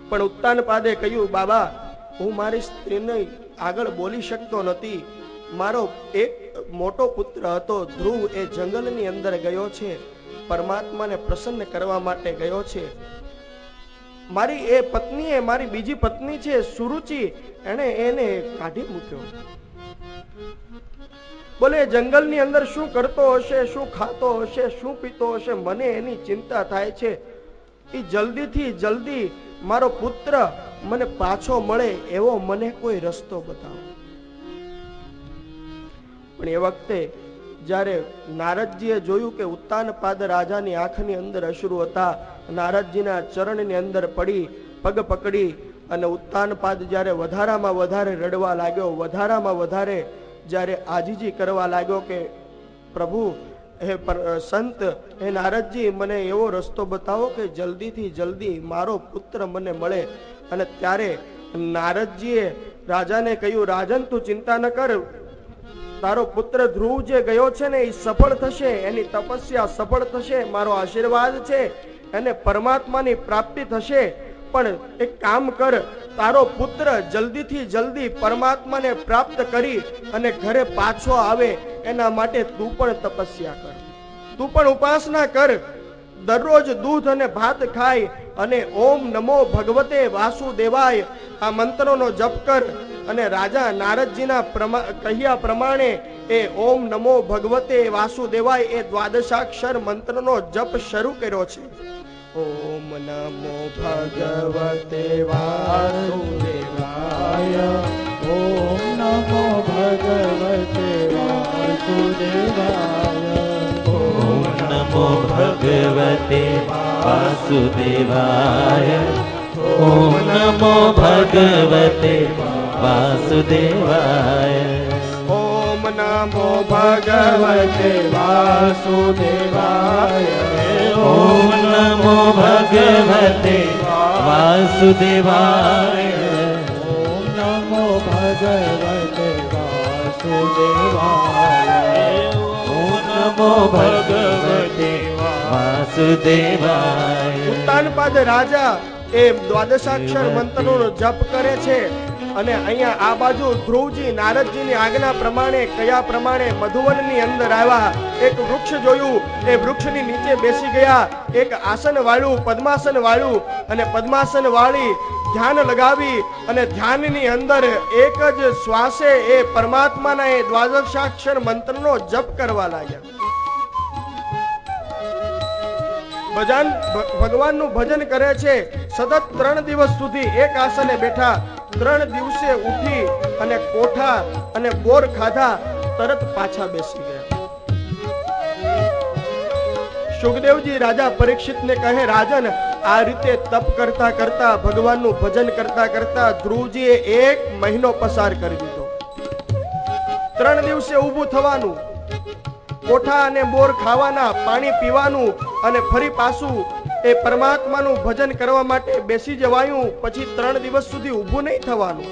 પણ ઉત્તાનપાદે કહ્યું, બાબા હું મારી સ્ત્રીને આગળ બોલી શકતો નથી. મારો એક મોટો પુત્ર હતો ધ્રુવ, એ જંગલની અંદર ગયો છે, પરમાત્માને પ્રસન્ન કરવા માટે ગયો છે. મારી એ પત્ની, એ મારી બીજી પત્ની છે સુરુચિ, એને કાઢી મૂક્યો. બોલે જંગલની અંદર શું કરતો હશે, શું ખાતો હશે, શું પીતો હશે, મને એની ચિંતા થાય છે. એ જલ્દીથી જલ્દી મારો પુત્ર મને પાછો મળે એવો મને કોઈ રસ્તો બતાવો. પણ એ વખતે જ્યારે નારદજીએ જોયું કે ઉત્તાનપાદ રાજાની આંખની અંદર અશ્રુ હતા, નારદજીના ચરણની અંદર પડી પગ પકડી અને ઉત્તાનપાદ જ્યારે વધારામાં વધારે રડવા લાગ્યો, વધારામાં વધારે જ્યારે આજીજી કરવા લાગ્યો કે પ્રભુ, હે સંત, હે નારદજી, મને એવો રસ્તો બતાવો કે જલ્દીથી જલ્દી મારો પુત્ર મને મળે. અને ત્યારે નારદજીએ રાજાને કહ્યું, રાજન તું ચિંતા ન કર, તારો પુત્ર ધ્રુવ જે ગયો છે ને એ સફળ થશે, એની તપસ્યા સફળ થશે, મારો આશીર્વાદ છે, એને પરમાત્માની પ્રાપ્તિ થશે. પણ એક કામ કર, તારો પુત્ર જલ્દીથી જલ્દી પરમાત્માને પ્રાપ્ત કરી અને ઘરે પાછો આવે એના માટે તું પણ તપસ્યા કર, તું પણ ઉપાસના કર. દરરોજ દૂધ અને ભાત ખાય અને ઓમ નમો ભગવતે વાસુદેવાય આ મંત્રોનો જપ કર. અને રાજા નારદજીના કહ્યા પ્રમાણે એ ઓમ નમો ભગવતે વાસુદેવાય એ દ્વાદશાક્ષર મંત્રનો જપ શરૂ કર્યો છે. ઓમ નમો ભગવતે વાસુદેવાય, ઓમ નમો ભગવતે વાસુદેવાય, ઓમ નમો ભગવતે વાસુદેવાય, ઓમ નમો ભગવતે વાસુદેવાય, ઓમ નમો ભગવતે વાસુદેવાય, ઓમ નમો ભગવતે વાસુદેવાય, ઓમ નમો ભગવતે વાસુદેવાય, ઓમ નમો ભગવતે વાસુદેવાય. ઉત્તાનપાદ રાજા એ દ્વાદશાક્ષર મંત્રનો જપ કરે છે. અને અહીંયા આ બાજુ ધ્રુવજી નારદજીની આજ્ઞા પ્રમાણે કયા પ્રમાણે મધુવનની અંદર આવ્યા, એક વૃક્ષ જોયું, એ વૃક્ષની નીચે બેસી ગયા, એક આસન વાળ્યું, પદ્માસન વાળ્યું અને પદ્માસન વાળી ધ્યાન લગાવી અને ધ્યાનની અંદર એક જ શ્વાસે એ પરમાત્માના એ દ્વાદશાક્ષર મંત્રનો જપ કરવા લાગ્યા. ભગવાનનું ભજન કરે છે. સતત 3 દિવસ સુધી એક આસને બેઠા. 3 દિવસે ઉઠી અને કોઠા અને બોર ખાધા, તરત પાછા બેસી ગયા. સુખદેવજી રાજા પરીક્ષિતને કહે, રાજન, આ રીતે તપ કરતા કરતા, ભગવાનનું ભજન કરતા કરતા ધ્રુવજીએ 1 મહિનો પસાર કરી દીધો. 3 દિવસે ઊભું થવાનું, કોઠા અને બોર ખાવાના, પાણી પીવાનું અને ફરી પાછું એ પરમાત્માનું ભજન કરવા માટે બેસી જવાયું. પછી 3 દિવસ સુધી ઊભું નહીં થવાનું.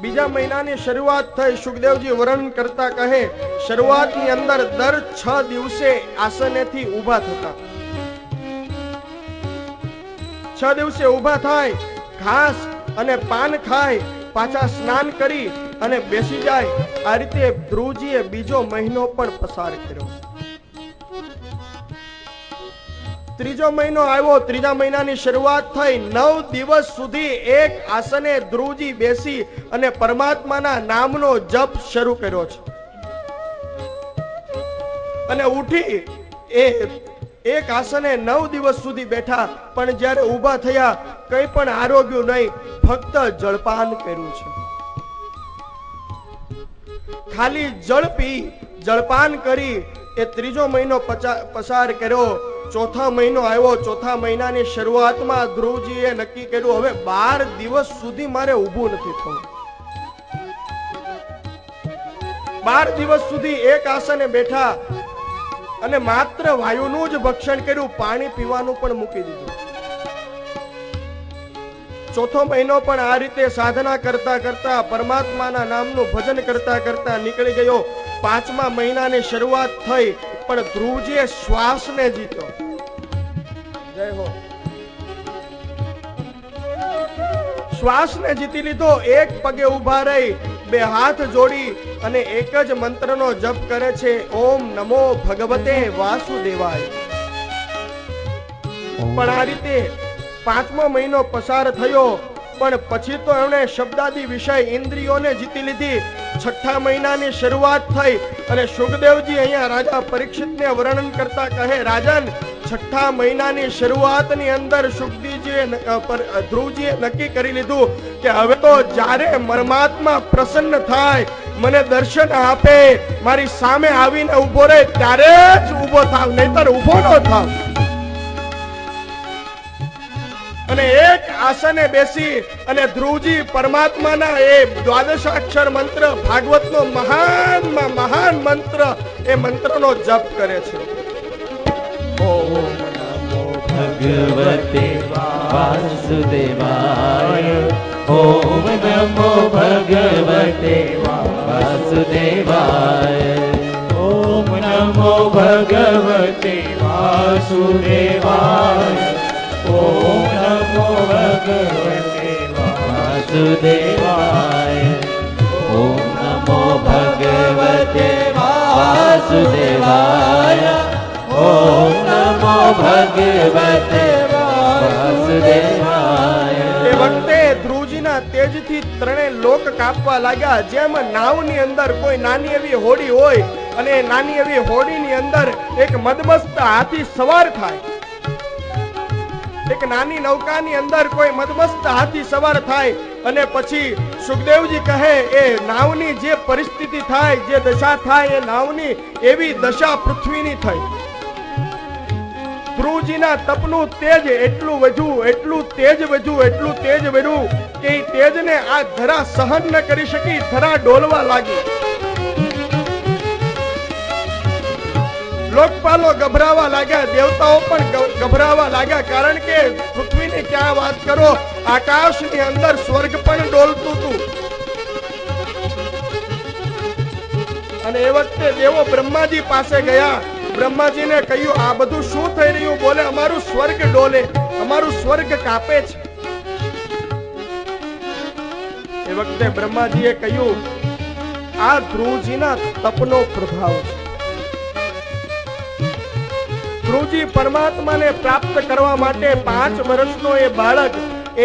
બીજા મહિનાની શરૂઆત થઈ. સુખદેવજી વર્ણન કરતા કહે, શરૂઆતની અંદર દર 6 દિવસે આસનેથી ઊભા થતા. 6 દિવસે ઊભા થાય, ઘાસ અને પાન ખાય, પાછા સ્નાન કરી અને બેસી જાય. આ રીતે ધ્રુવજીએ બીજો મહિનો પણ પસાર કર્યો. 3જો મહિનો આવ્યો. 3જા મહિનાની શરૂઆત થઈ. 9 દિવસ સુધી એક આસને ધ્રુવજી બેસી અને પરમાત્માના નામનો જપ શરૂ કર્યો છે. અને ઉઠી એક આસને 9 દિવસ સુધી બેઠા. પણ જ્યારે ઊભા થયા કંઈ પણ આરોગ્યું નહીં, ફક્ત જળપાન કર્યું છે. ખાલી જળ પી, જળપાન કરી એ 3જો મહિનો પસાર કર્યો. 4થા મહિનો આવ્યો. 4થા મહિનાની શરૂઆતમાં ધ્રુવજીએ નક્કી કર્યું, હવે 12 દિવસ સુધી મારે ઊભું નથી થવું. 12 દિવસ સુધી એક આસને બેઠા અને માત્ર વાયુનું જ ભક્ષણ કર્યું, પાણી પીવાનું પણ મૂકી દીધું. 4થો મહિનો પણ આ રીતે સાધના કરતા કરતા, પરમાત્માના નામનું ભજન કરતા કરતા નીકળી ગયો. 5મા મહિનાની શરૂઆત થઈ, પણ ધ્રુવજીએ શ્વાસને જીત્યો. જય હો. શ્વાસને જીતી લીધો, એક પગે ઉભા રહી, બે હાથ જોડી અને એક જ મંત્રનો જપ કરે છે, ઓમ નમો ભગવતે વાસુદેવાય. પણ આ રીતે 5મો મહિનો પસાર થયો, પણ પછી તો એમણે શબ્દાદી વિષય ઇન્દ્રિયોને જીતી લીધી. 6ઠા મહિનાની શરૂઆત થઈ અને સુખદેવજી અહીંયા રાજા પરીક્ષિતને વર્ણન કરતા કહે, રાજન 6ઠા મહિનાની શરૂઆતની અંદર ધ્રુવજીએ નક્કી કરી લીધું કે હવે તો જ્યારે પરમાત્મા પ્રસન્ન થાય, મને દર્શન આપે, મારી સામે આવીને ઉભો રહે ત્યારે જ ઉભો થાવ, નહીતર ઉભો ન થાવ. અને એક આસને બેસી અને ધ્રુવજી પરમાત્માના એ 12 મંત્ર, ભાગવતનો મહાન મંત્ર, એ મંત્રનો જપ કરે છે. ઓમ નમો ભગવતે વાસુદેવાય. ઓમ નમો ભગવતે વાસુદેવાય. ઓમ નમો ભગવતે વાસુદેવાય. ઓમ નમો ભગવતે વાસુદેવાય. ઓમ નમો ભગવતે વાસુદેવાય. ઓમ નમો ભગવતે વાસુદેવાય. એ વખતે ધ્રુવજીના તેજથી ત્રણે લોક કાપવા લાગ્યા. જેમ નાવની અંદર કોઈ નાની એવી હોડી હોય અને નાની એવી હોડીની અંદર એક મદમસ્ત હાથી સવાર થાય, એક નાની નૌકાની અંદર કોઈ મદમસ્ત હાથી સવાર થાય અને પછી સુખદેવજી કહે, એ નાવની જે પરિસ્થિતિ થાય, જે દશા થાય, એ નાવની એવી દશા પૃથ્વીની થઈ. ધ્રુવજીના તપનું તેજ એટલું તેજ વધ્યું કે એ તેજને આ ધરા સહન ન કરી શકી, ધરા ડોલવા લાગી. લોકપાલો ગભરાવા લાગ્યા, દેવતાઓ પણ ગભરાવા લાગ્યા, કારણ કે પૃથ્વીની ક્યાં વાત કરો, આકાશની અંદર સ્વર્ગ પણ ડોલતું હતું. અને એ વખતે દેવો બ્રહ્માજી પાસે ગયા, બ્રહ્માજીને કહ્યું, આ બધું શું થઈ રહ્યું? બોલે, અમારું સ્વર્ગ ડોલે, અમારું સ્વર્ગ કાપે છે. એ વખતે બ્રહ્માજીએ કહ્યું, આ ધ્રુવજીના તપનો પ્રભાવ છે. ધ્રુવજી પરમાત્માને પ્રાપ્ત કરવા માટે 5 વર્ષનો એ બાળક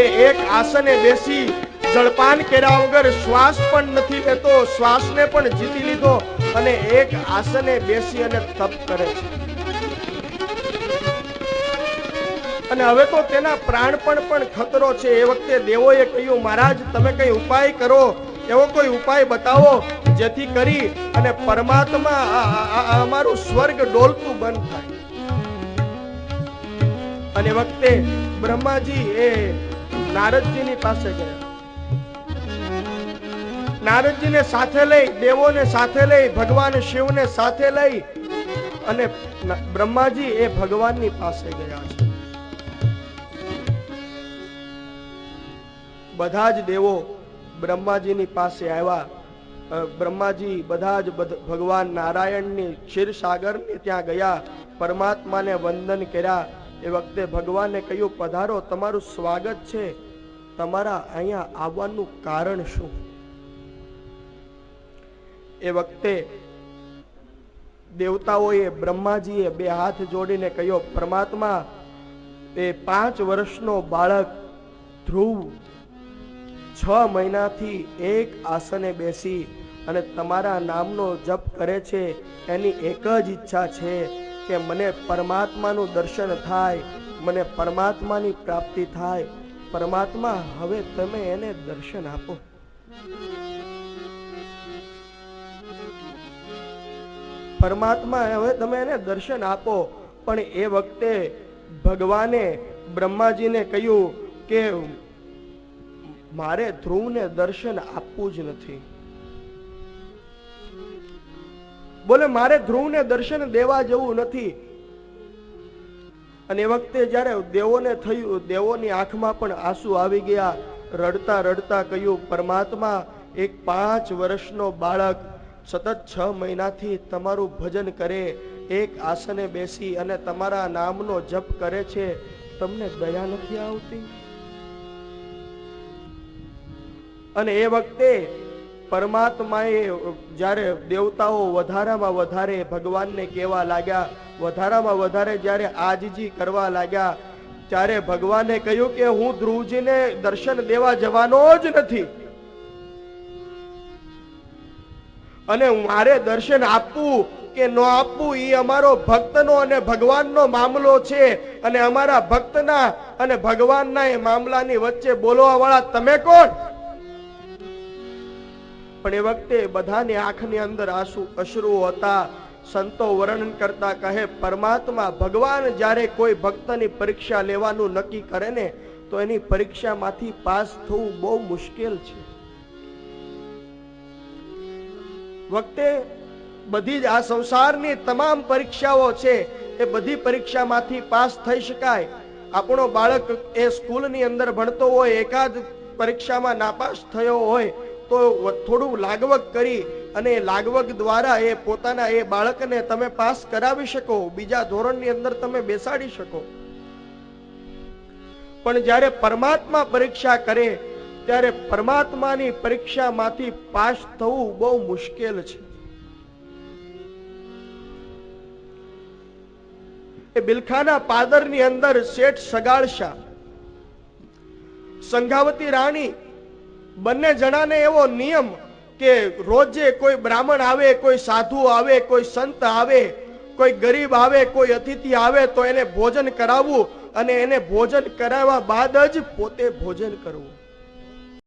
એ એક આસને બેસી જળપાન કર્યા વગર શ્વાસ પણ નથી લેતો, શ્વાસને પણ જીતી લીધો અને એક આસને બેસી અને તપ કરે છે. અને હવે તો તેના પ્રાણ પણ ખતરો છે. એ વખતે દેવોએ કહ્યું, મહારાજ તમે કઈ ઉપાય કરો, એવો કોઈ ઉપાય બતાવો જેથી કરી અને પરમાત્મા અમારું સ્વર્ગ ડોલતું બંધ થાય. અને વખતે બ્રહ્માજી એ નારદજીની પાસે ગયા. નારદજીને સાથે લઈ, દેવોને સાથે લઈ, ભગવાન શિવને સાથે લઈ અને બ્રહ્માજી એ ભગવાનની પાસે ગયા છે. બધા જ દેવો બ્રહ્માજીની પાસે આવ્યા. બ્રહ્માજી બધા જ ભગવાન નારાયણની ક્ષીરસાગરની ત્યાં ગયા, પરમાત્માને વંદન કર્યા. એ વખતે ભગવાને કહ્યું, પધારો, તમારું સ્વાગત છે, તમારા અહીંયા આવવાનું કારણ શું? એ વખતે દેવતાઓએ, બ્રહ્માજીએ 2 હાથ જોડીને કહ્યું, પરમાત્મા, એ 5 વર્ષનો બાળક ધ્રુવ 6 મહિનાથી એક આસને બેસી અને તમારા નામનો જપ કરે છે. એની એક જ ઈચ્છા છે કે મને પરમાત્માનું દર્શન થાય, મને પરમાત્માની પ્રાપ્તિ થાય. પરમાત્મા, હવે તમે એને દર્શન આપો. પરમાત્મા, હવે તમે એને દર્શન આપો. પણ એ વખતે ભગવાને બ્રહ્માજીને કહ્યું કે મારે ધ્રુવને દર્શન આપવું જ નથી. બોલે, મારે ધ્રુવને દર્શન દેવા જવું નથી. અને એ વખતે જ્યારે દેવોને થયું, દેવોની આંખમાં પણ આંસુ આવી ગયા. રડતા રડતા કહ્યું, પરમાત્મા, એક 5 વર્ષનો બાળક સતત 6 મહિનાથી તમારું ભજન કરે, એક આસને બેસી અને તમારા નામનો જપ કરે છે, તમને દયા નથી આવતી? અને એ વખતે પરમાત્માએ જ્યારે દેવતાઓ વધારામાં વધારે ભગવાનને કહેવા લાગ્યા, વધારામાં વધારે જ્યારે આજજી કરવા લાગ્યા, ત્યારે ભગવાને કહ્યું કે હું ધ્રુવજીને દર્શન દેવા જવાનો જ નથી, અને મારે દર્શન આપવું કે ન આપવું એ અમારો ભક્તનો અને ભગવાનનો મામલો છે, અને અમારા ભક્તના અને ભગવાનના એ મામલાની વચ્ચે બોલવા વાળા તમે કોણ? પણ એ વખતે બધાની આંખની અંદર અશ્રુઓ હતા. સંતો વર્ણન કરતા કહે, પરમાત્મા ભગવાન જ્યારે કોઈ ભક્તની પરીક્ષા લેવાનું નક્કી કરે ને, તો એની પરીક્ષામાંથી પાસ થવું બહુ મુશ્કેલ છે. વખતે બધી જ આ સંસારની તમામ પરીક્ષાઓ છે, એ બધી પરીક્ષામાંથી પાસ થઈ શકાય. આપણો બાળક એ સ્કૂલની અંદર ભણતો હોય, એકાદ પરીક્ષામાં નાપાસ થયો હોય તો થોડું લાગવગ કરી અને લાગવગ દ્વારા એ પોતાના એ બાળકને તમે પાસ કરાવી શકો, બીજા ધોરણની અંદર તમે બેસાડી શકો. પણ જ્યારે પરમાત્મા પરીક્ષા કરે ત્યારે પરમાત્માની પરીક્ષામાંથી પાસ થવું બહુ મુશ્કેલ છે. એ બિલખાના પાદરની અંદર શેઠ સગાળશા, સંઘાવતી રાણી, બંને જણાને એવો નિયમ કે રોજે કોઈ બ્રાહ્મણ આવે, કોઈ સાધુ આવે, કોઈ સંત આવે, કોઈ ગરીબ આવે, કોઈ અતિથિ આવે તો એને ભોજન કરાવવું, અને એને ભોજન કરાવ્યા બાદ જ પોતે ભોજન કરવું.